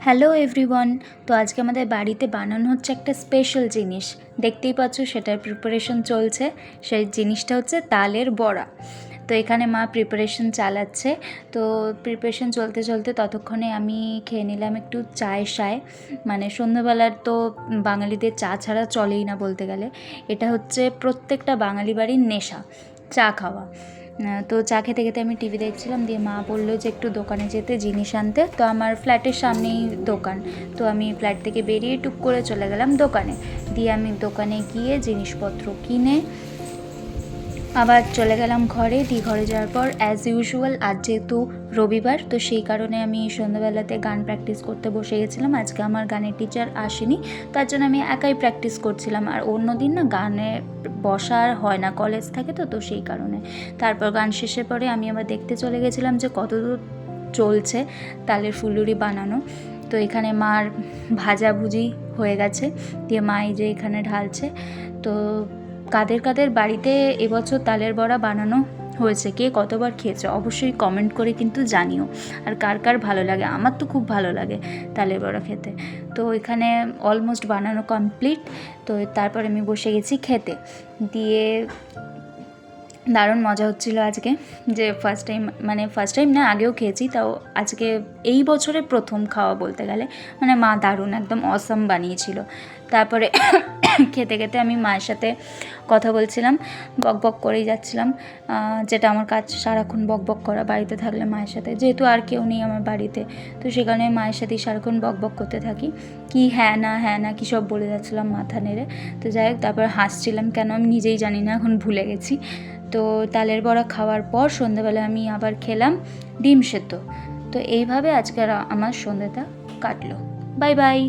Hello everyone. তো আজকে আমাদের বাড়িতে বানানো হচ্ছে একটা স্পেশাল জিনিস, দেখতেই পাচ্ছ সেটার প্রিপারেশন চলছে। সেই জিনিসটা হচ্ছে তালের বড়া। তো এখানে মা প্রিপারেশন চালাচ্ছে। তো প্রিপারেশন চলতে চলতে ততক্ষণে আমি খেয়ে নিলাম একটু চায় সায়। মানে সন্ধ্যাবেলার তো বাঙালিদের চা ছাড়া চলেই না বলতে গেলে। এটা হচ্ছে প্রত্যেকটা বাঙালি বাড়ির নেশা, চা খাওয়া। তো চা খেতে খেতে আমি টিভি দেখছিলাম, দিয়ে মা বললো যে একটু দোকানে যেতে জিনিস আনতে। তো আমার ফ্ল্যাটের সামনেই দোকান, তো আমি ফ্ল্যাট থেকে বেরিয়ে টুক করে চলে গেলাম দোকানে। দিয়ে আমি দোকানে গিয়ে জিনিসপত্র কিনে আবার চলে গেলাম ঘরে। দিয়ে ঘরে যাওয়ার পর অ্যাজ ইউজুয়াল আজ যেহেতু রবিবার, তো সেই কারণে আমি সন্ধ্যাবেলাতে গান প্র্যাকটিস করতে বসে গেছিলাম। আজকে আমার গানের টিচার আসেনি, তার জন্য আমি একাই প্র্যাকটিস করছিলাম। আর অন্য দিন না গানে বসার হয় না, কলেজ থাকে তো সেই কারণে। তারপর গান শেষের পরে আমি আবার দেখতে চলে গেছিলাম যে কতদূর চলছে তালের ফুলুরি বানানো। তো এখানে মার ভাজাভুজি হয়ে গেছে, দিয়ে মা এই যে এখানে ঢালছে। তো কাদের কাদের বাড়িতে এবছর তালের বড়া বানানো হয়েছে, কে কতবার খেয়েছে অবশ্যই কমেন্ট করে কিন্তু জানিও। আর কার কার ভালো লাগে, আমার তো খুব ভালো লাগে তালের বড়া খেতে। তো এখানে অলমোস্ট বানানো কমপ্লিট। তো তারপর আমি বসে গেছি খেতে। দিয়ে দারুণ মজা হচ্ছিলো আজকে, যে ফার্স্ট টাইম না, আগেও খেয়েছি, তাও আজকে এই বছরে প্রথম খাওয়া বলতে গেলে। মানে মা দারুণ একদম অসাম বানিয়েছিল। তারপরে খেতে খেতে আমি মায়ের সাথে কথা বলছিলাম, বক বক করেই যাচ্ছিলাম। যেটা আমার কাজ, সারাক্ষণ বক বক করা বাড়িতে থাকলে মায়ের সাথে, যেহেতু আর কেউ নেই আমার বাড়িতে, তো সেখানে মায়ের সাথেই সারাক্ষণ বক বক করতে থাকি। কি হ্যাঁ না কী সব বলে যাচ্ছিলাম মাথা নেড়ে। তো যাই হোক, তারপর হাসছিলাম কেন আমি নিজেই জানি না, এখন ভুলে গেছি। তো তালের বড়া খাওয়ার পর সন্ধ্যাবেলা আমি আবার খেলাম ডিম সেদ্ধ। তো এইভাবে আজকের আমার সন্ধ্যাটা কাটলো। Bye bye.